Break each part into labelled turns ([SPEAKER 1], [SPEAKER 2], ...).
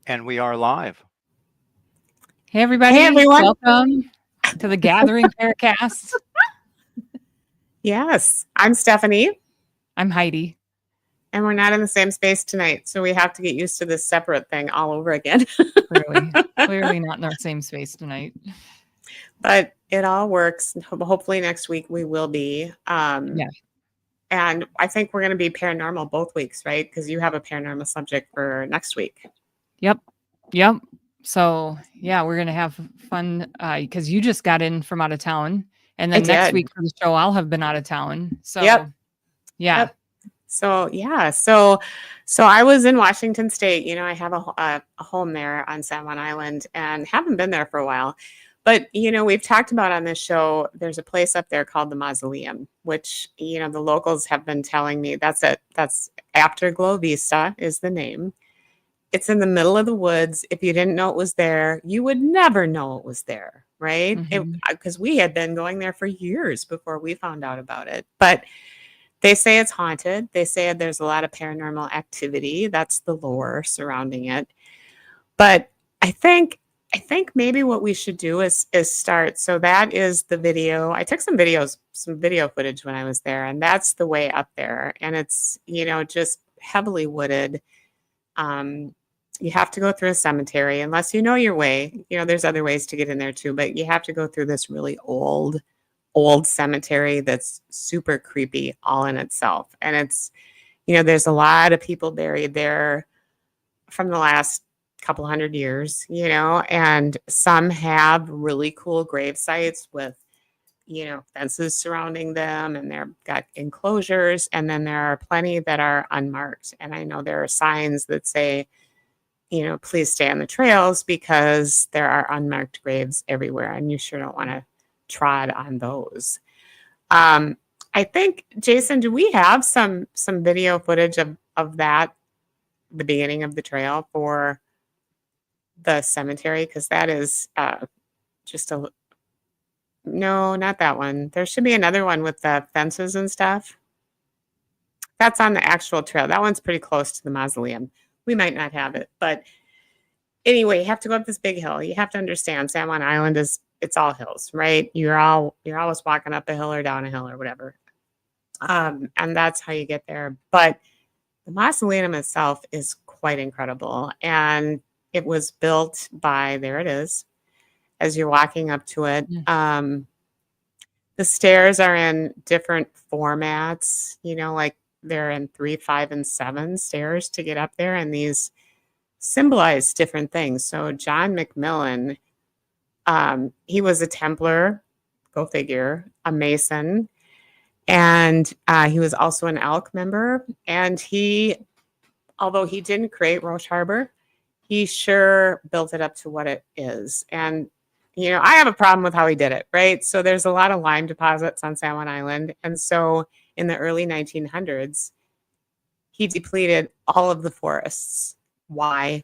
[SPEAKER 1] And we are live.
[SPEAKER 2] Hey,
[SPEAKER 3] Hey,
[SPEAKER 2] everybody.
[SPEAKER 3] everyone.
[SPEAKER 2] Welcome to the Gathering Paracast.
[SPEAKER 3] Yes, I'm Stephanie,
[SPEAKER 2] I'm Heidi.
[SPEAKER 3] and we're not in the same space tonight, so we have to get used to this separate thing all over again.
[SPEAKER 2] Clearly not in our same space tonight.
[SPEAKER 3] But it all works. Hopefully next week we will be.
[SPEAKER 2] Yeah.
[SPEAKER 3] And I think we're going to be paranormal both weeks, right? Because you have a paranormal subject for next week.
[SPEAKER 2] Yep. So, yeah, we're going to have fun because you just got in from out of town. And then next week for the show, I'll have been out of town. So, yeah.
[SPEAKER 3] Yep. So, yeah. So I was in Washington State. You know, I have a home there on San Juan Island and haven't been there for a while. But, you know, we've talked about on this show, there's a place up there called the Mausoleum, which, you know, the locals have been telling me that's it. That's Afterglow Vista is the name. It's in the middle of the woods. If you didn't know it was there, you would never know it was there, right? Because we had been going there for years before we found out about it. But they say it's haunted. They say there's a lot of paranormal activity. That's the lore surrounding it. But I think maybe what we should do is start. So that is the video. I took some video footage when I was there, and that's the way up there. And it's, you know, just heavily wooded. You have to go through a cemetery unless you know your way. You know, there's other ways to get in there too, but you have to go through this really old cemetery that's super creepy all in itself. And it's, you know, there's a lot of people buried there from the last couple hundred years, you know, and some have really cool grave sites with, you know, fences surrounding them, and they've got enclosures. And then there are plenty that are unmarked. And I know there are signs that say, you know, please stay on the trails because there are unmarked graves everywhere, and you sure don't want to trod on those. I think, Jason, do we have some video footage of that, the beginning of the trail for the cemetery? Because that is just no, not that one. There should be another one with the fences and stuff. That's on the actual trail. That one's pretty close to the mausoleum. We might not have it, but anyway, you have to go up this big hill. You have to understand San Juan Island it's all hills, right? You're always walking up a hill or down a hill or whatever. And that's how you get there. But the mausoleum itself is quite incredible. And it was built by, there it is, as you're walking up to it. The stairs are in different formats, you know, like they're in 3, 5, and 7 stairs to get up there. And these symbolize different things. So John McMillan, he was a Templar, go figure, a Mason, and he was also an Elk member. And although he didn't create Roche Harbor, he sure built it up to what it is. And, you know, I have a problem with how he did it, right? So there's a lot of lime deposits on San Juan Island. And so in the early 1900s, he depleted all of the forests. Why?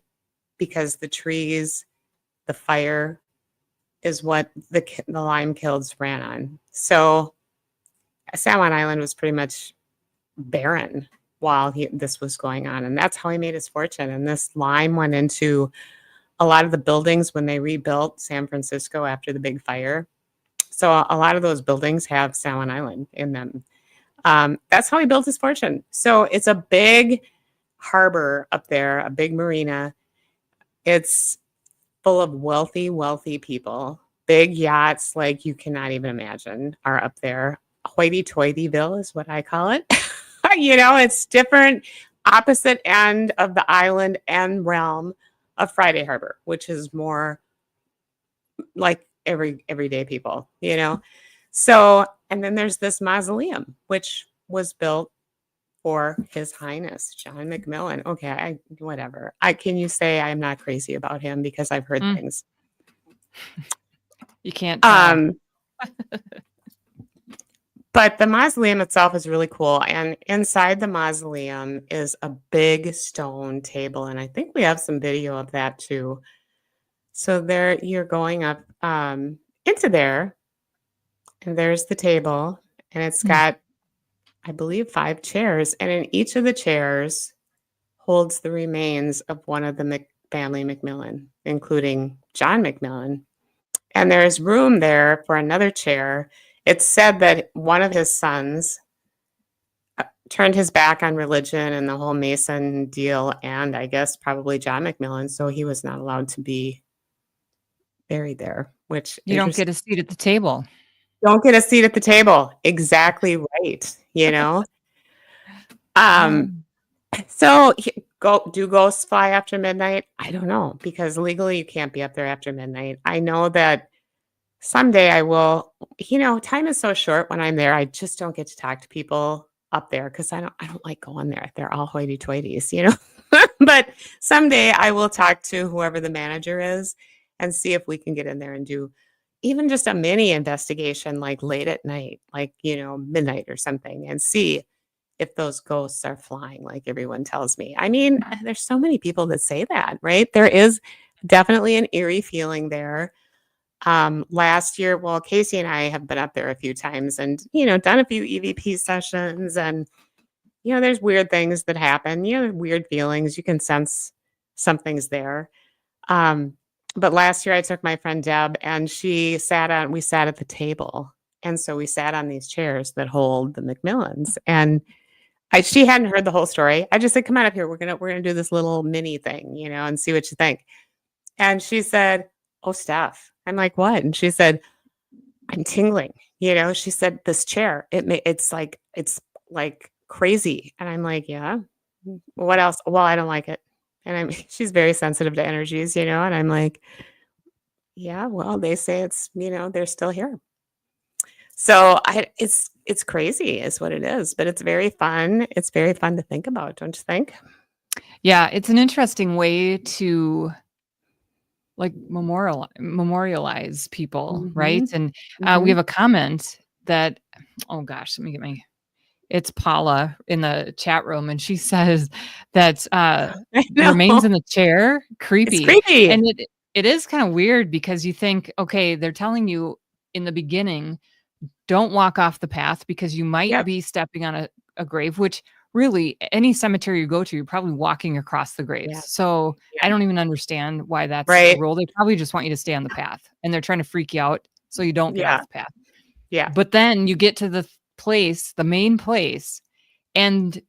[SPEAKER 3] Because the trees, the fire is what the lime kilns ran on. So San Juan Island was pretty much barren while this was going on. And that's how he made his fortune. And this lime went into a lot of the buildings when they rebuilt San Francisco after the big fire. So a lot of those buildings have San Juan Island in them. That's how he built his fortune. So it's a big harbor up there, a big marina. It's full of wealthy people. Big yachts like you cannot even imagine are up there. Hoity-toityville is what I call it. You know, it's different, opposite end of the island and realm of Friday Harbor, which is more like everyday people, you know. So, and then there's this mausoleum, which was built for His Highness John McMillan. Okay, whatever. Can you say I'm not crazy about him because I've heard things?
[SPEAKER 2] You can't.
[SPEAKER 3] But the mausoleum itself is really cool. And inside the mausoleum is a big stone table. And I think we have some video of that too. So there you're going up into there. And there's the table. And it's got, I believe, 5 chairs. And in each of the chairs holds the remains of one of the family McMillan, including John McMillan. And there's room there for another chair. It's said that one of his sons turned his back on religion and the whole Mason deal, and I guess probably John McMillan, so he was not allowed to be buried there, which
[SPEAKER 2] You don't get a seat at the table.
[SPEAKER 3] Don't get a seat at the table. Exactly right, you know? So do ghosts fly after midnight? I don't know, because legally you can't be up there after midnight. I know that someday I will. Time is so short when I'm there. I just don't get to talk to people up there because I don't like going there. They're all hoity-toities, But someday I will talk to whoever the manager is and see if we can get in there and do even just a mini investigation, like late at night, like, midnight or something, and see if those ghosts are flying like everyone tells me. I mean, there's so many people that say that, right? There is definitely an eerie feeling there. Last year, well, Casey and I have been up there a few times and, done a few EVP sessions, and, there's weird things that happen, weird feelings. You can sense something's there. But last year I took my friend Deb, and we sat at the table. And so we sat on these chairs that hold the McMillans, and she hadn't heard the whole story. I just said, come on up here. We're going to do this little mini thing, and see what you think. And she said, oh, Steph. I'm like, what? And she said, I'm tingling. She said, this chair, it's like crazy. And I'm like, yeah. What else? Well, I don't like it. And she's very sensitive to energies, and I'm like, yeah, well, they say it's, they're still here. So it's crazy is what it is, but it's very fun. It's very fun to think about, don't you think?
[SPEAKER 2] Yeah, it's an interesting way to like memorialize people, right? And we have a comment that, oh gosh, let me get it's Paula in the chat room, and she says that remains in the chair, creepy.
[SPEAKER 3] It's creepy.
[SPEAKER 2] And it is kind of weird because you think, okay, they're telling you in the beginning, don't walk off the path because you might be stepping on a grave, which really any cemetery you go to, you're probably walking across the graves. Yeah. So I don't even understand why that's a rule. They probably just want you to stay on the path, and they're trying to freak you out so you don't get off the path.
[SPEAKER 3] Yeah.
[SPEAKER 2] But then you get to the main place, and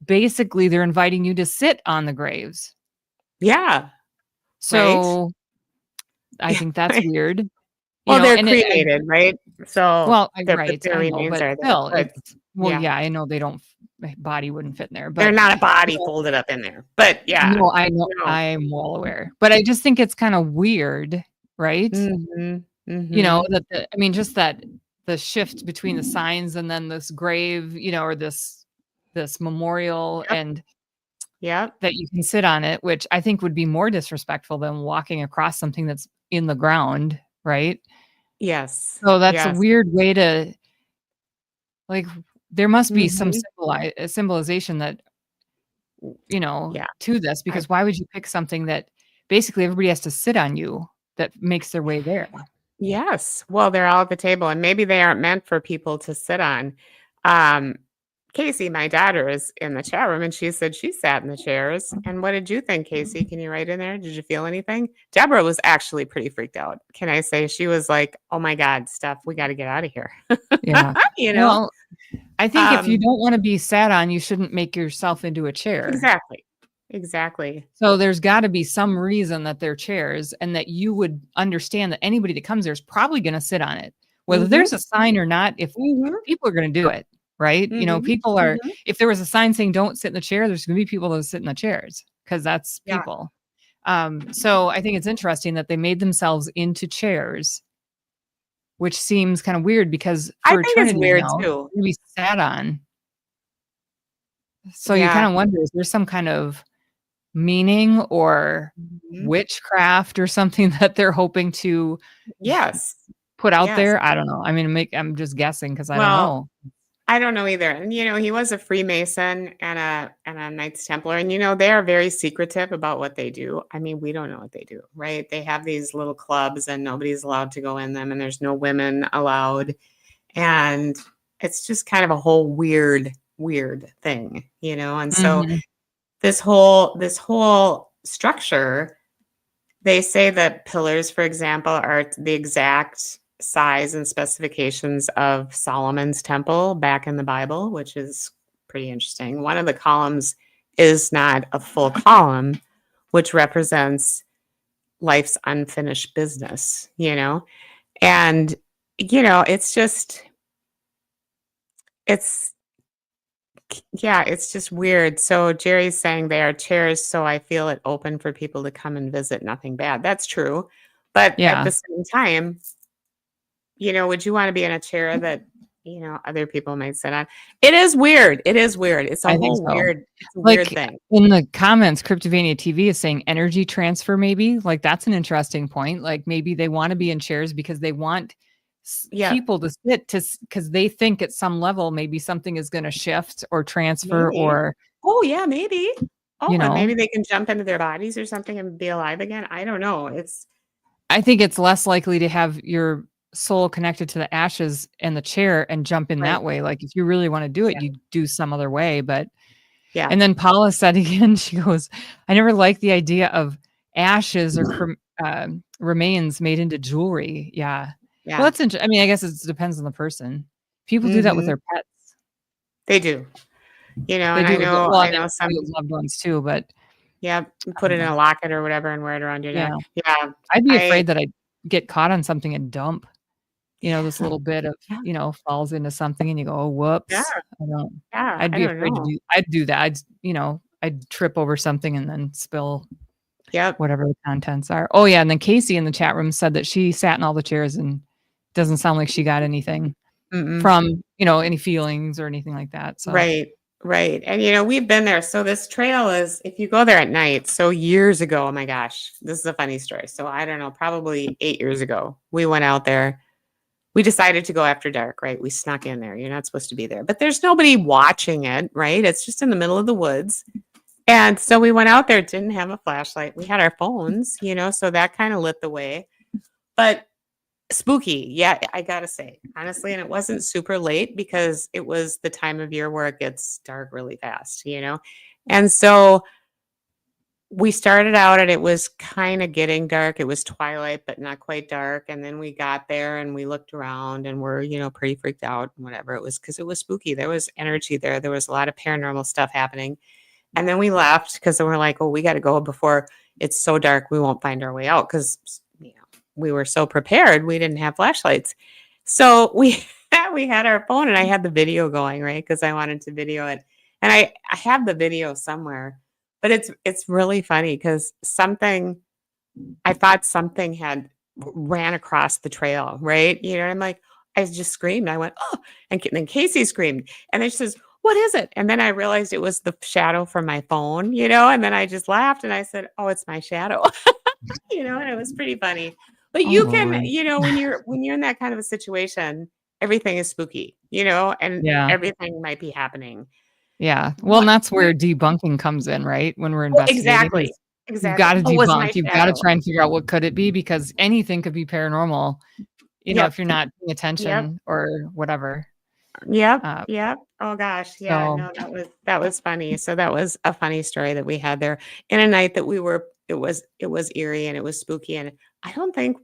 [SPEAKER 2] basically they're inviting you to sit on the graves.
[SPEAKER 3] Yeah.
[SPEAKER 2] So I think that's weird.
[SPEAKER 3] Well, they're cremated, right? So
[SPEAKER 2] well,
[SPEAKER 3] their
[SPEAKER 2] remains are
[SPEAKER 3] there.
[SPEAKER 2] But I know they don't. My body wouldn't fit in there, but
[SPEAKER 3] they're not a body folded up in there. But yeah,
[SPEAKER 2] no, I know, I'm well aware. But I just think it's kind of weird, right? That just that the shift between the signs and then this grave, or this memorial, and that you can sit on it, which I think would be more disrespectful than walking across something that's in the ground, right?
[SPEAKER 3] Yes.
[SPEAKER 2] So that's a weird way to, like, there must be some symbolization that, to this, because why would you pick something that basically everybody has to sit on you that makes their way there?
[SPEAKER 3] Yes. Well, they're all at the table, and maybe they aren't meant for people to sit on. Casey, my daughter, is in the chat room, and she said she sat in the chairs. And what did you think, Casey? Can you write in there? Did you feel anything? Deborah was actually pretty freaked out. Can I say she was like, "Oh my God, Steph, we got to get out of here."
[SPEAKER 2] Yeah, Well, I think if you don't want to be sat on, you shouldn't make yourself into a chair.
[SPEAKER 3] Exactly.
[SPEAKER 2] So there's got to be some reason that they're chairs, and that you would understand that anybody that comes there is probably going to sit on it, whether there's a sign or not. If people are going to do it. Right. People are, if there was a sign saying don't sit in the chair, there's going to be people that sit in the chairs because that's people. So I think it's interesting that they made themselves into chairs, which seems kind of weird because for
[SPEAKER 3] I think it's weird too.
[SPEAKER 2] To be sat on. So you kind of wonder, is there some kind of meaning or witchcraft or something that they're hoping to put out there? I don't know. I mean, I'm just guessing because I don't know.
[SPEAKER 3] I don't know either. And, he was a Freemason and a Knights Templar. And, they are very secretive about what they do. I mean, we don't know what they do, right? They have these little clubs and nobody's allowed to go in them, and there's no women allowed. And it's just kind of a whole weird thing, And so this whole structure They say that pillars, for example, are the exact size and specifications of Solomon's temple back in the Bible, which is pretty interesting. One of the columns is not a full column, which represents life's unfinished business, And, it's just, it's, yeah, it's just weird. So Jerry's saying they are chairs, so I feel it open for people to come and visit. Nothing bad. That's true. But at
[SPEAKER 2] Yeah,
[SPEAKER 3] the same time, would you want to be in a chair that, other people might sit on? It is weird. It is weird. It's a
[SPEAKER 2] I think
[SPEAKER 3] whole
[SPEAKER 2] so.
[SPEAKER 3] it's a weird
[SPEAKER 2] Like
[SPEAKER 3] thing.
[SPEAKER 2] in the comments, Cryptovania TV is saying energy transfer, maybe. Like that's an interesting point. Like maybe they want to be in chairs because they want
[SPEAKER 3] Yeah,
[SPEAKER 2] people to sit because they think at some level maybe something is going to shift or transfer
[SPEAKER 3] maybe.
[SPEAKER 2] or,
[SPEAKER 3] Oh, yeah, maybe. Oh,
[SPEAKER 2] you
[SPEAKER 3] and
[SPEAKER 2] know,
[SPEAKER 3] maybe they can jump into their bodies or something and be alive again. I don't know.
[SPEAKER 2] I think it's less likely to have your soul connected to the ashes and the chair and jump in
[SPEAKER 3] Right.
[SPEAKER 2] that way. Like if you really want to do it,
[SPEAKER 3] Yeah.
[SPEAKER 2] you do some other way. But
[SPEAKER 3] Yeah.
[SPEAKER 2] and then Paula said again, she goes, I never liked the idea of ashes or remains made into jewelry. Yeah. Well,
[SPEAKER 3] Yeah.
[SPEAKER 2] that's interesting. I mean, I guess it depends on the person. People do that with
[SPEAKER 3] Hmm.
[SPEAKER 2] their pets.
[SPEAKER 3] They do.
[SPEAKER 2] They
[SPEAKER 3] And
[SPEAKER 2] do
[SPEAKER 3] I
[SPEAKER 2] it with,
[SPEAKER 3] know
[SPEAKER 2] well,
[SPEAKER 3] I
[SPEAKER 2] and they
[SPEAKER 3] know
[SPEAKER 2] do it
[SPEAKER 3] some.
[SPEAKER 2] with loved ones too. But
[SPEAKER 3] Yeah,
[SPEAKER 2] I
[SPEAKER 3] put
[SPEAKER 2] don't
[SPEAKER 3] it in
[SPEAKER 2] know.
[SPEAKER 3] a locket or whatever and wear it around your
[SPEAKER 2] Yeah.
[SPEAKER 3] neck. Yeah.
[SPEAKER 2] I'd be
[SPEAKER 3] I
[SPEAKER 2] afraid that I'd get caught on something and dump. This
[SPEAKER 3] Yeah.
[SPEAKER 2] little bit of,
[SPEAKER 3] Yeah.
[SPEAKER 2] falls into something and you go, "Oh,
[SPEAKER 3] Yeah.
[SPEAKER 2] whoops."
[SPEAKER 3] Yeah.
[SPEAKER 2] I'd
[SPEAKER 3] I
[SPEAKER 2] be
[SPEAKER 3] don't
[SPEAKER 2] afraid to
[SPEAKER 3] know.
[SPEAKER 2] do I'd do that. I'd trip over something and then spill
[SPEAKER 3] Yep.
[SPEAKER 2] whatever the contents are. Oh, yeah, and then Casey in the chat room said that she sat in all the chairs and doesn't sound like she got anything
[SPEAKER 3] Mm-mm.
[SPEAKER 2] from, any feelings or anything like that, so
[SPEAKER 3] Right. Right. And we've been there. So this trail is, if you go there at night, so years ago, oh my gosh, this is a funny story. So I don't know, probably 8 years ago, we went out there. We decided to go after dark, right? We snuck in there. You're not supposed to be there, but there's nobody watching it, right? It's just in the middle of the woods. And so we went out there, didn't have a flashlight. We had our phones, so that kind of lit the way. But spooky, yeah, I gotta say, honestly, and it wasn't super late because it was the time of year where it gets dark really fast. And so we started out and it was kind of getting dark. It was twilight, but not quite dark. And then we got there and we looked around and we're, pretty freaked out and whatever. It was because it was spooky. There was energy there. There was a lot of paranormal stuff happening. And then we left because we're like, oh, we got to go before it's so dark. We won't find our way out because, we were so prepared. We didn't have flashlights. So we we had our phone and I had the video going, right? Because I wanted to video it. And I have the video somewhere, but it's really funny because I thought something had ran across the trail, right? I'm like, I just screamed. I went, oh, and then Casey screamed. And then she says, what is it? And then I realized it was the shadow from my phone, and then I just laughed and I said, oh, it's my shadow. And it was pretty funny. But
[SPEAKER 2] Oh,
[SPEAKER 3] you can,
[SPEAKER 2] Lord.
[SPEAKER 3] when you're in that kind of a situation, everything is spooky, and
[SPEAKER 2] Yeah,
[SPEAKER 3] everything might be happening.
[SPEAKER 2] yeah. Well, and
[SPEAKER 3] What
[SPEAKER 2] that's where debunking comes in, right? When we're
[SPEAKER 3] Oh,
[SPEAKER 2] investigating
[SPEAKER 3] exactly.
[SPEAKER 2] is you've
[SPEAKER 3] Exactly.
[SPEAKER 2] gotta
[SPEAKER 3] Oh, it was my
[SPEAKER 2] debunk, you've gotta
[SPEAKER 3] shadow.
[SPEAKER 2] try and figure out what could it be because anything could be paranormal,
[SPEAKER 3] Yep.
[SPEAKER 2] if you're not paying
[SPEAKER 3] Yep.
[SPEAKER 2] attention or whatever.
[SPEAKER 3] Yep.
[SPEAKER 2] Uh,
[SPEAKER 3] Yep. Oh gosh. Yeah.
[SPEAKER 2] so
[SPEAKER 3] No, that was funny. So that was a funny story that we had there in a night that it was eerie and it was spooky. And I don't think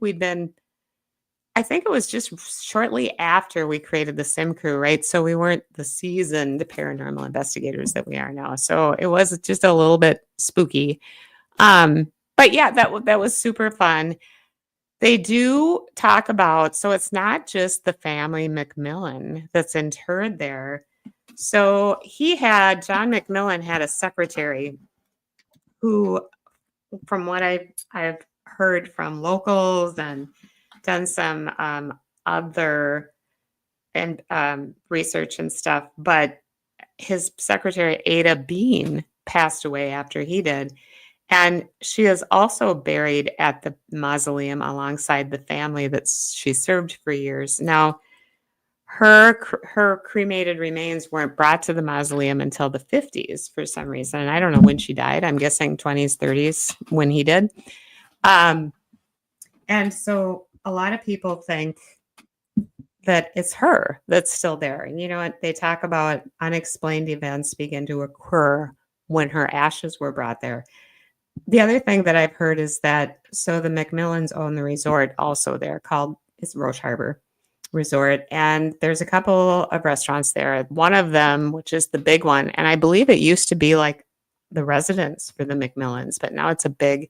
[SPEAKER 3] I think it was just shortly after we created the Sim Crew, right? So we weren't the seasoned paranormal investigators that we are now. So it was just a little bit spooky. But yeah, that was super fun. They do talk about, so it's not just the family McMillan that's interred there. So John McMillan had a secretary who, from what I've heard from locals and done some other and research and stuff, but his secretary Ada Bean passed away after he did. And she is also buried at the mausoleum alongside the family that she served for years. Now, her cremated remains weren't brought to the mausoleum until the 50s for some reason. And I don't know when she died. I'm guessing 20s, 30s when he did. And so a lot of people think that it's her that's still there. And they talk about unexplained events begin to occur when her ashes were brought there. The other thing that I've heard is that so the McMillans own the resort also there called it's Roche Harbor Resort, and there's a couple of restaurants there. One of them, which is the big one, and I believe it used to be like the residence for the McMillans, but now it's a big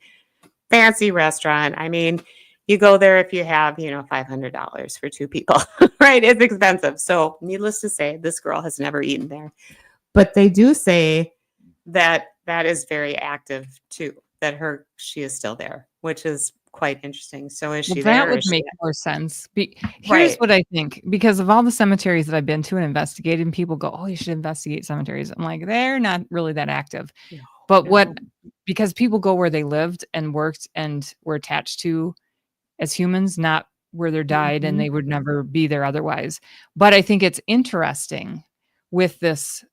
[SPEAKER 3] fancy restaurant. I mean, you go there if you have, $500 for two people, right? It's expensive. So, needless to say, this girl has never eaten there. But they do say that that is very active too, that she is still there, which is quite interesting. So is she
[SPEAKER 2] That
[SPEAKER 3] there? Or
[SPEAKER 2] would
[SPEAKER 3] is she
[SPEAKER 2] make more sense. Here's
[SPEAKER 3] right?
[SPEAKER 2] what I think, because of all the cemeteries that I've been to and investigated, and people go, "Oh, you should investigate cemeteries." I'm like, they're not really that active.
[SPEAKER 3] No,
[SPEAKER 2] But
[SPEAKER 3] no.
[SPEAKER 2] because people go where they lived and worked and were attached to as humans, not where they died and
[SPEAKER 3] Mhm.
[SPEAKER 2] they would never be there otherwise. But I think it's interesting with this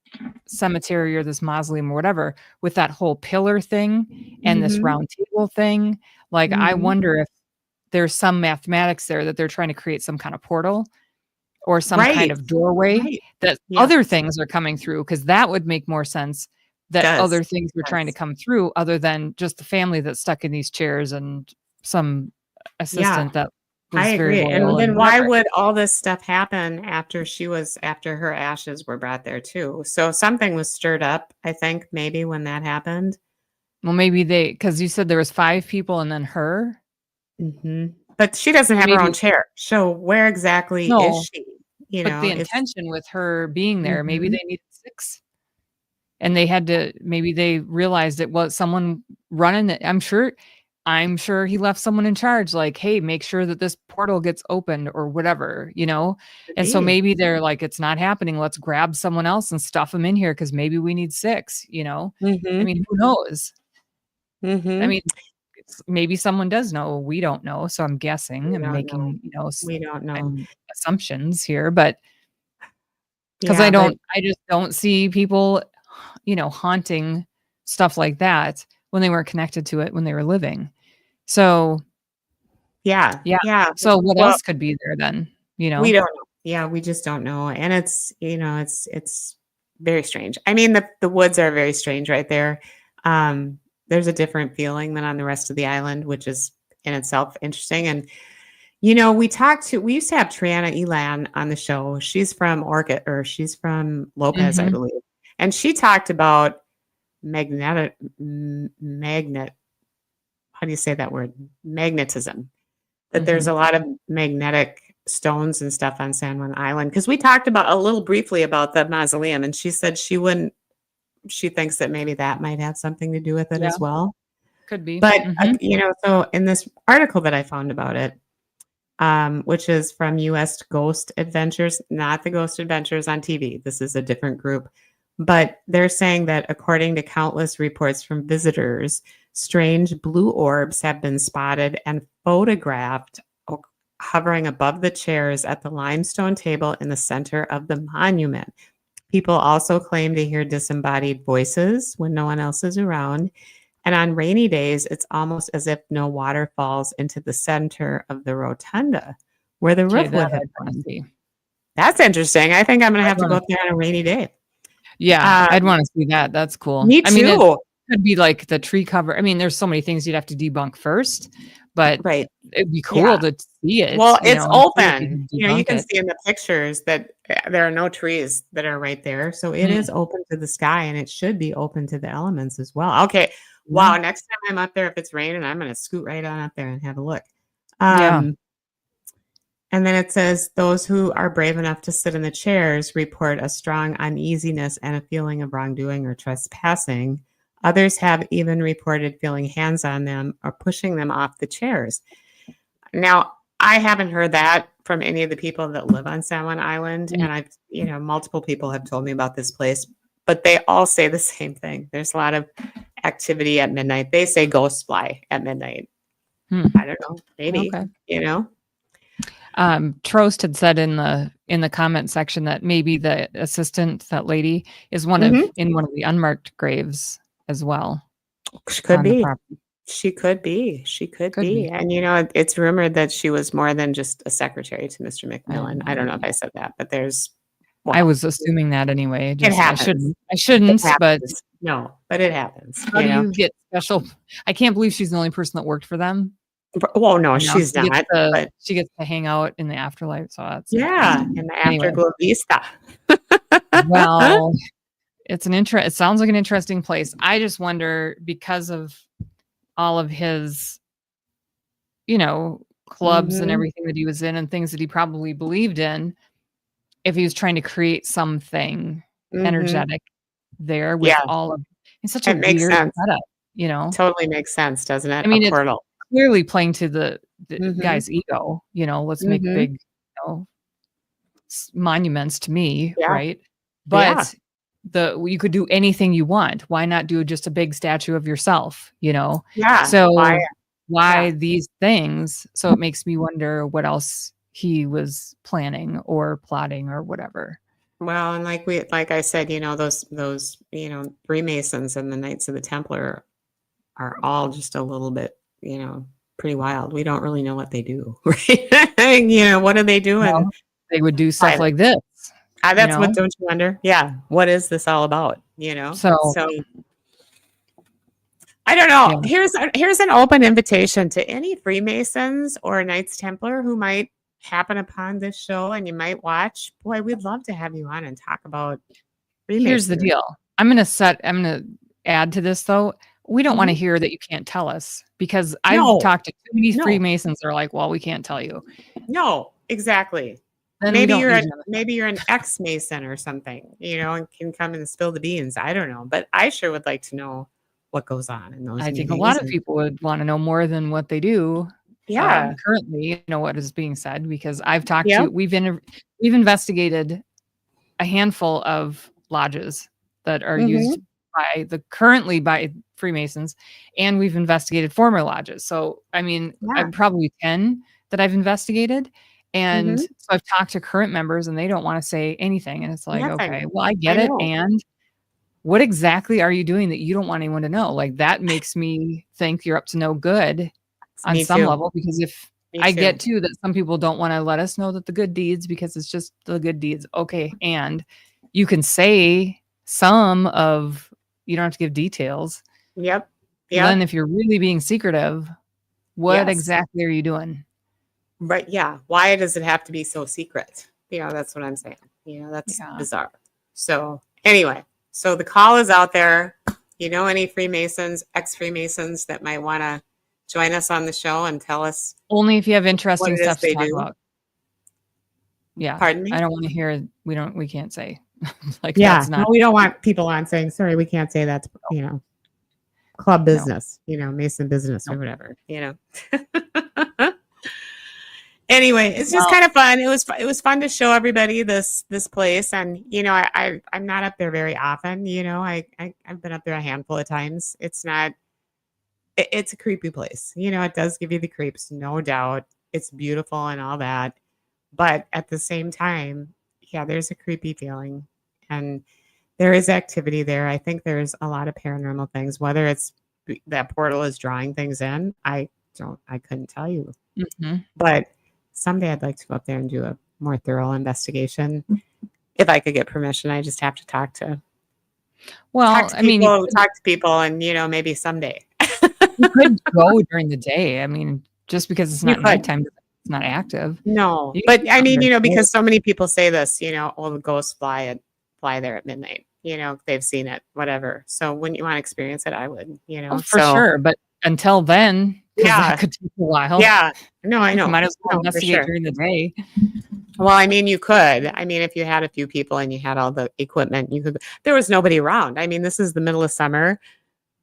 [SPEAKER 2] cemetery or this mausoleum or whatever, with that whole pillar thing and this
[SPEAKER 3] Mhm.
[SPEAKER 2] round table thing. Like, I
[SPEAKER 3] Mhm.
[SPEAKER 2] wonder if there's some mathematics there that they're trying to create some kind of portal or some kind
[SPEAKER 3] Right.
[SPEAKER 2] of doorway
[SPEAKER 3] Right.
[SPEAKER 2] that
[SPEAKER 3] Yes.
[SPEAKER 2] other things are coming through, because that would make more sense that
[SPEAKER 3] Does.
[SPEAKER 2] other things were trying to
[SPEAKER 3] Does.
[SPEAKER 2] come through other than just the family that's stuck in these chairs and some
[SPEAKER 3] Yeah.
[SPEAKER 2] assistant that
[SPEAKER 3] I
[SPEAKER 2] was very
[SPEAKER 3] agree. And
[SPEAKER 2] loyal
[SPEAKER 3] then
[SPEAKER 2] and
[SPEAKER 3] why
[SPEAKER 2] whatever.
[SPEAKER 3] would all this stuff happen after her ashes were brought there too? So something was stirred up, I think, maybe when that happened.
[SPEAKER 2] Well, maybe because you said there was 5 people and then her?
[SPEAKER 3] But she doesn't
[SPEAKER 2] So
[SPEAKER 3] have her own
[SPEAKER 2] maybe
[SPEAKER 3] chair. So where exactly is
[SPEAKER 2] no,
[SPEAKER 3] she?
[SPEAKER 2] but the
[SPEAKER 3] It's
[SPEAKER 2] intention with her being there, maybe
[SPEAKER 3] Mhm.
[SPEAKER 2] they needed 6. And they had to maybe they realized it was someone running it. I'm sure he left someone in charge, like, "Hey, make sure that this portal gets opened," or whatever, you know?
[SPEAKER 3] Could
[SPEAKER 2] And so
[SPEAKER 3] be.
[SPEAKER 2] maybe they're like, "It's not happening. Let's grab someone else and stuff them in here because maybe we need 6," you know? I
[SPEAKER 3] Mhm.
[SPEAKER 2] mean, who knows? I
[SPEAKER 3] Mhm.
[SPEAKER 2] mean, maybe someone does know, we don't know, so I'm guessing,
[SPEAKER 3] We
[SPEAKER 2] I'm
[SPEAKER 3] don't know.
[SPEAKER 2] making,
[SPEAKER 3] We don't know.
[SPEAKER 2] assumptions here, but 'cause
[SPEAKER 3] Yeah, but
[SPEAKER 2] I just don't see people, haunting stuff like that when they weren't connected to it when they were living. So,
[SPEAKER 3] yeah,
[SPEAKER 2] yeah.
[SPEAKER 3] yeah.
[SPEAKER 2] So what
[SPEAKER 3] Well,
[SPEAKER 2] else could be there then, you
[SPEAKER 3] we
[SPEAKER 2] know?
[SPEAKER 3] don't know. Yeah, we just don't know. And it's very strange. I mean, the woods are very strange right there. There's a different feeling than on the rest of the island, which is in itself interesting. And we used to have Triana Elan on the show. She's from Orchid, or she's from Lopez, I
[SPEAKER 2] Mhm,
[SPEAKER 3] believe. And she talked about magnet, how do you say that word? Magnetism. That there's
[SPEAKER 2] mhm.
[SPEAKER 3] a lot of magnetic stones and stuff on San Juan Island. Because we talked about a little briefly about the mausoleum, and she said she thinks that maybe that might have something to do with it
[SPEAKER 2] Yeah,
[SPEAKER 3] as well.
[SPEAKER 2] could be.
[SPEAKER 3] But,
[SPEAKER 2] Mhm,
[SPEAKER 3] so in this article that I found about it, which is from US Ghost Adventures, not the Ghost Adventures on TV. This is a different group. But they're saying that according to countless reports from visitors, strange blue orbs have been spotted and photographed hovering above the chairs at the limestone table in the center of the monument. People also claim to hear disembodied voices when no one else is around. And on rainy days, it's almost as if no water falls into the center of the rotunda where the
[SPEAKER 2] 'kay,
[SPEAKER 3] roof
[SPEAKER 2] that
[SPEAKER 3] would have
[SPEAKER 2] I'd wanna
[SPEAKER 3] been.
[SPEAKER 2] see.
[SPEAKER 3] That's interesting. I think I'm going to
[SPEAKER 2] I'd
[SPEAKER 3] have to go
[SPEAKER 2] wanna
[SPEAKER 3] up there on a rainy day.
[SPEAKER 2] Yeah,
[SPEAKER 3] Um,
[SPEAKER 2] I'd wanna see that, that's cool.
[SPEAKER 3] Me
[SPEAKER 2] I mean, it
[SPEAKER 3] too.
[SPEAKER 2] could be like the tree cover. I mean, there's so many things you'd have to debunk first, but
[SPEAKER 3] Right.
[SPEAKER 2] it'd be
[SPEAKER 3] Yeah.
[SPEAKER 2] cool to see
[SPEAKER 3] Well,
[SPEAKER 2] it,
[SPEAKER 3] it's
[SPEAKER 2] and see if you
[SPEAKER 3] open.
[SPEAKER 2] can
[SPEAKER 3] You
[SPEAKER 2] debunk
[SPEAKER 3] can
[SPEAKER 2] it.
[SPEAKER 3] see in the pictures that there are no trees that are right there. So it is
[SPEAKER 2] Mm,
[SPEAKER 3] open to the sky, and it should be open to the elements as well. Okay.
[SPEAKER 2] yeah,
[SPEAKER 3] Wow. Next time I'm up there, if it's raining, I'm going to scoot right on up there and have a look.
[SPEAKER 2] yeah.
[SPEAKER 3] Um, and then it says those who are brave enough to sit in the chairs report a strong uneasiness and a feeling of wrongdoing or trespassing. Others have even reported feeling hands on them or pushing them off the chairs. Now, I haven't heard that from any of the people that live on San Juan Island,
[SPEAKER 2] Mm,
[SPEAKER 3] and multiple people have told me about this place, but they all say the same thing. There's a lot of activity at midnight. They say ghosts fly at midnight.
[SPEAKER 2] hmm,
[SPEAKER 3] I don't know, maybe,
[SPEAKER 2] okay.
[SPEAKER 3] you know?
[SPEAKER 2] Trost had said in the comment section that maybe the assistant, that lady, is
[SPEAKER 3] Mhm.
[SPEAKER 2] in one of the unmarked graves as well
[SPEAKER 3] She could
[SPEAKER 2] on the
[SPEAKER 3] be.
[SPEAKER 2] property.
[SPEAKER 3] She could be. She could
[SPEAKER 2] Could
[SPEAKER 3] be.
[SPEAKER 2] be.
[SPEAKER 3] And, it's rumored that she was more than just a secretary to Mr.
[SPEAKER 2] I
[SPEAKER 3] McMillan.
[SPEAKER 2] have no
[SPEAKER 3] I don't know if I
[SPEAKER 2] idea.
[SPEAKER 3] said that, but there's
[SPEAKER 2] I
[SPEAKER 3] Well,
[SPEAKER 2] was assuming that anyway.
[SPEAKER 3] it
[SPEAKER 2] I
[SPEAKER 3] happens.
[SPEAKER 2] shouldn't. I
[SPEAKER 3] It
[SPEAKER 2] shouldn't. But
[SPEAKER 3] happens. No, but it happens,
[SPEAKER 2] how do you get special? I can't believe she's the only person that worked for them.
[SPEAKER 3] Well, no,
[SPEAKER 2] And now
[SPEAKER 3] she's not, but
[SPEAKER 2] she gets to hang out in the afterlife. So that's
[SPEAKER 3] yeah,
[SPEAKER 2] interesting.
[SPEAKER 3] in the
[SPEAKER 2] Anyway,
[SPEAKER 3] Afterglow Vista.
[SPEAKER 2] well, it sounds like an interesting place. I just wonder, because of all of his, clubs and
[SPEAKER 3] Mhm.
[SPEAKER 2] everything that he was in and things that he probably believed in, if he was trying to create something
[SPEAKER 3] Mhm.
[SPEAKER 2] energetic there with
[SPEAKER 3] Yeah,
[SPEAKER 2] all of it's such a
[SPEAKER 3] it makes
[SPEAKER 2] weird
[SPEAKER 3] sense.
[SPEAKER 2] setup, you know?
[SPEAKER 3] Totally makes sense, doesn't it?
[SPEAKER 2] I
[SPEAKER 3] A
[SPEAKER 2] mean, it's
[SPEAKER 3] portal.
[SPEAKER 2] clearly playing to the
[SPEAKER 3] Mhm.
[SPEAKER 2] guy's ego, let's make
[SPEAKER 3] Mhm.
[SPEAKER 2] big, know, monuments to me,
[SPEAKER 3] Yeah.
[SPEAKER 2] right?
[SPEAKER 3] Yeah.
[SPEAKER 2] But you could do anything you want. Why not do just a big statue of yourself,
[SPEAKER 3] Yeah. Why?
[SPEAKER 2] So
[SPEAKER 3] Yeah.
[SPEAKER 2] why these things? So it makes me wonder what else he was planning or plotting or whatever.
[SPEAKER 3] Well, and like I said, those, Freemasons and the Knights of the Templar are all just a little bit, pretty wild. We don't really know what they do, right? What do they do? And
[SPEAKER 2] Well, they would do
[SPEAKER 3] why?
[SPEAKER 2] stuff like this, you
[SPEAKER 3] That's what,
[SPEAKER 2] know?
[SPEAKER 3] don't you wonder? Yeah. What is this all about?
[SPEAKER 2] So,
[SPEAKER 3] So I don't know.
[SPEAKER 2] yeah.
[SPEAKER 3] Here's an open invitation to any Freemasons or Knights Templar who might happen upon this show and you might watch. Boy, we'd love to have you on and talk about
[SPEAKER 2] Here's the
[SPEAKER 3] Freemasonry.
[SPEAKER 2] deal. I'm gonna add to this though. We don't wanna
[SPEAKER 3] Mhm.
[SPEAKER 2] hear that you can't tell us, because I've
[SPEAKER 3] No,
[SPEAKER 2] talked to too many
[SPEAKER 3] no,
[SPEAKER 2] Freemasons that are like, "Well, we can't tell you."
[SPEAKER 3] no, exactly.
[SPEAKER 2] Then we don't need you on the
[SPEAKER 3] Maybe you're an ex-Mason or something, and can come and spill the beans. I don't know, but I sure would like to know what goes on in those
[SPEAKER 2] I think a lot
[SPEAKER 3] meetings.
[SPEAKER 2] of
[SPEAKER 3] And
[SPEAKER 2] people would wanna know more than what they do,
[SPEAKER 3] yeah,
[SPEAKER 2] currently, what is being said, because I've talked to
[SPEAKER 3] yep,
[SPEAKER 2] we've investigated a handful of lodges that are used
[SPEAKER 3] hmm,
[SPEAKER 2] currently by Freemasons, and we've investigated former lodges. So, I mean,
[SPEAKER 3] yeah,
[SPEAKER 2] I'm probably 10 that I've investigated. And
[SPEAKER 3] hmm,
[SPEAKER 2] so I've talked to current members and they don't want to say anything. And it's like,
[SPEAKER 3] nothing.
[SPEAKER 2] okay, well, I
[SPEAKER 3] I
[SPEAKER 2] get it.
[SPEAKER 3] know.
[SPEAKER 2] And what exactly are you doing that you don't want anyone to know? Like, that makes me think you're up to no good on
[SPEAKER 3] Me
[SPEAKER 2] some
[SPEAKER 3] too.
[SPEAKER 2] level, because if
[SPEAKER 3] Me
[SPEAKER 2] I
[SPEAKER 3] too.
[SPEAKER 2] get too that some people don't want to let us know that the good deeds, because it's just the good deeds. Okay. And you can say some of, you don't have to give details.
[SPEAKER 3] Yep,
[SPEAKER 2] Well, then
[SPEAKER 3] yep,
[SPEAKER 2] if you're really being secretive, what
[SPEAKER 3] yes.
[SPEAKER 2] exactly are you doing?
[SPEAKER 3] Right, yeah. Why does it have to be so secret? That's what I'm saying. That's
[SPEAKER 2] Yeah.
[SPEAKER 3] bizarre. So, anyway, so the call is out there. Any Freemasons, ex-Freemasons that might want to join us on the show and tell us
[SPEAKER 2] Only if you have
[SPEAKER 3] what
[SPEAKER 2] interesting
[SPEAKER 3] it is
[SPEAKER 2] stuff to
[SPEAKER 3] they
[SPEAKER 2] talk
[SPEAKER 3] do?
[SPEAKER 2] about. Yeah.
[SPEAKER 3] Pardon
[SPEAKER 2] I
[SPEAKER 3] me?
[SPEAKER 2] don't want to hear, we can't say. Like,
[SPEAKER 3] Yeah.
[SPEAKER 2] that's
[SPEAKER 3] No,
[SPEAKER 2] not,
[SPEAKER 3] we don't want people on saying, sorry, we can't say that's, club
[SPEAKER 2] no,
[SPEAKER 3] business, Mason business
[SPEAKER 2] no.
[SPEAKER 3] or whatever. Anyway, it's just
[SPEAKER 2] Well,
[SPEAKER 3] kind of fun. It was fun to show everybody this place, and I'm not up there very often. I've been up there a handful of times. It's a creepy place. It does give you the creeps, no doubt. It's beautiful and all that, but at the same time, yeah, there's a creepy feeling, and there is activity there. I think there's a lot of paranormal things. Whether it's that portal is drawing things in, I couldn't tell you.
[SPEAKER 2] mhm.
[SPEAKER 3] But someday I'd like to go up there and do a more thorough investigation. If I could get permission, I just have to talk
[SPEAKER 2] Well,
[SPEAKER 3] to
[SPEAKER 2] I mean,
[SPEAKER 3] people, and maybe someday.
[SPEAKER 2] you could go during the day. I mean, just because it's
[SPEAKER 3] You
[SPEAKER 2] not
[SPEAKER 3] could.
[SPEAKER 2] nighttime, it's not active.
[SPEAKER 3] No,
[SPEAKER 2] You can
[SPEAKER 3] but
[SPEAKER 2] be
[SPEAKER 3] I
[SPEAKER 2] out
[SPEAKER 3] mean,
[SPEAKER 2] there.
[SPEAKER 3] because so many people say this, oh, the ghosts fly there at midnight. They've seen it, whatever. So wouldn't you want to experience it? I would,
[SPEAKER 2] Oh, for
[SPEAKER 3] So
[SPEAKER 2] sure. But until then, because that
[SPEAKER 3] yeah,
[SPEAKER 2] could take a while,
[SPEAKER 3] yeah. No, I know.
[SPEAKER 2] might as well
[SPEAKER 3] No, for
[SPEAKER 2] investigate
[SPEAKER 3] sure.
[SPEAKER 2] during the day.
[SPEAKER 3] Well, I mean, you could. I mean, if you had a few people and you had all the equipment, you could. There was nobody around. I mean, this is the middle of summer,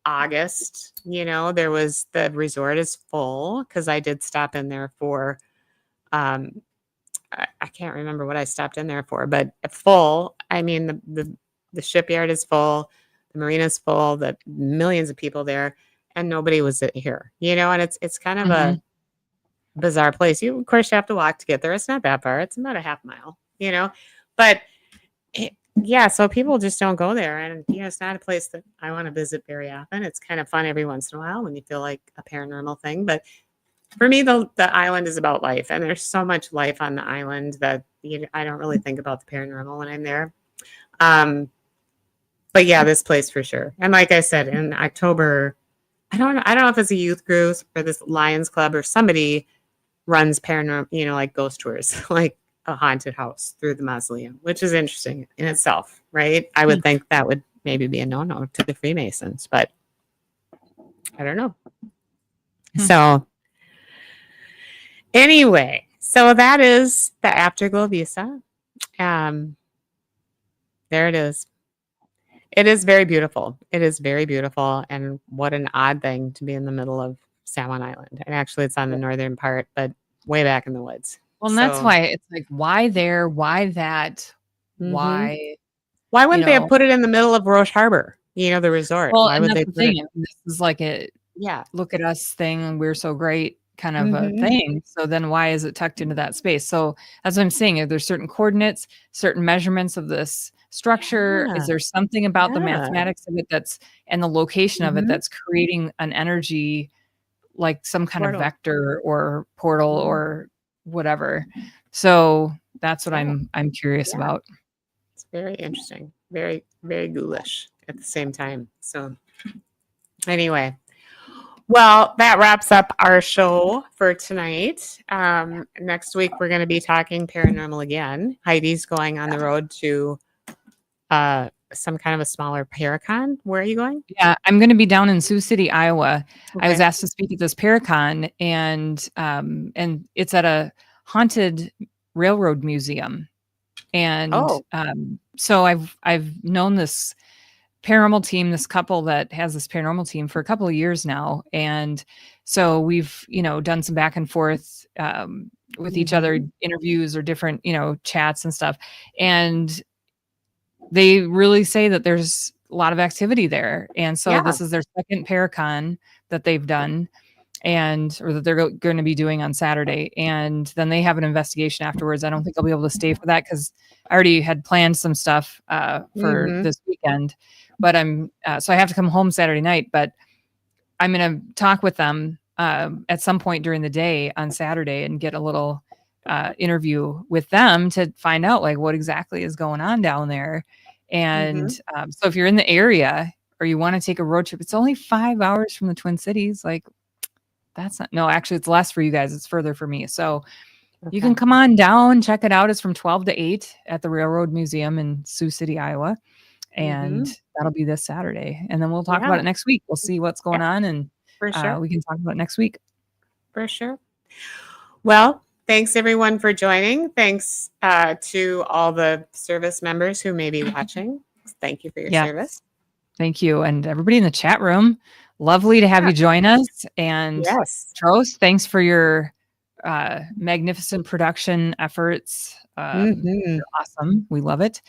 [SPEAKER 3] August. The resort is full because I did stop in there for. Um, I can't remember what I stopped in there for, but full. I mean, the shipyard is full, the marina's full, the millions of people there, and nobody was here. And it's kind of a
[SPEAKER 2] Mhm.
[SPEAKER 3] bizarre place. Of course, you have to walk to get there. It's not that far. It's about a half mile. But yeah, so people just don't go there, and it's not a place that I want to visit very often. It's kind of fun every once in a while when you feel like a paranormal thing, but for me, the island is about life, and there's so much life on the island that I don't really think about the paranormal when I'm there. But yeah, this place for sure. And like I said, in October, I don't know if it's a youth group or this Lions Club or somebody runs paranormal, like ghost tours, like a haunted house through the mausoleum, which is interesting in itself, right? I would think that would maybe be a no-no to the Freemasons, but I don't know. So anyway, so that is the Afterglow Vista. There it is. It is very beautiful. It is very beautiful. And what an odd thing to be in the middle of San Juan Island. And actually, it's on the northern part, but way back in the woods.
[SPEAKER 2] Well, and that's why it's like, why there? Why that? Why?
[SPEAKER 3] Why wouldn't they have put it in the middle of Roche Harbor? The resort.
[SPEAKER 2] Well,
[SPEAKER 3] why
[SPEAKER 2] and
[SPEAKER 3] would
[SPEAKER 2] that's
[SPEAKER 3] they
[SPEAKER 2] the
[SPEAKER 3] put
[SPEAKER 2] thing.
[SPEAKER 3] it?
[SPEAKER 2] This is like a look at us thing. We're so great kind of a thing. So then why is it tucked into that space? So that's what I'm saying. There's certain coordinates, certain measurements of this structure. Is there something about the mathematics of it and the location of it that's creating an energy, like some kind of vector or portal or whatever? So that's what I'm curious about.
[SPEAKER 3] It's very interesting. Very, very ghoulish at the same time. So anyway, well, that wraps up our show for tonight. Next week, we're going to be talking paranormal again. Heidi's going on the road to some kind of a smaller Paracon. Where are you going?
[SPEAKER 2] Yeah, I'm going to be down in Sioux City, Iowa. Okay. I was asked to speak at this Paracon, and it's at a haunted railroad museum. And so I've known this paranormal team, this couple that has this paranormal team for a couple of years now. And so we've, done some back and forth with each other, interviews or different, chats and stuff. And they really say that there's a lot of activity there. And so this is their second Paracon that they've done or that they're going to be doing on Saturday. And then they have an investigation afterwards. I don't think I'll be able to stay for that because I already had planned some stuff for this weekend. But so I have to come home Saturday night, but I'm going to talk with them at some point during the day on Saturday and get a little interview with them to find out like what exactly is going on down there. And so if you're in the area or you want to take a road trip, it's only 5 hours from the Twin Cities. Like actually it's less for you guys. It's further for me. So you can come on down, check it out. It's from 12 to 8 at the Railroad Museum in Sioux City, Iowa. And that'll be this Saturday. And then we'll talk about it next week. We'll see what's going on and we can talk about it next week.
[SPEAKER 3] For sure. Well, thanks everyone for joining. Thanks to all the service members who may be watching. Thank you for your service.
[SPEAKER 2] Thank you. And everybody in the chat room. Lovely to have you join us. And Tros, thanks for your magnificent production efforts. You're awesome. We love it.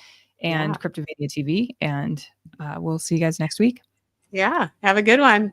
[SPEAKER 2] And Cryptovania TV. And we'll see you guys next week.
[SPEAKER 3] Yeah. Have a good one.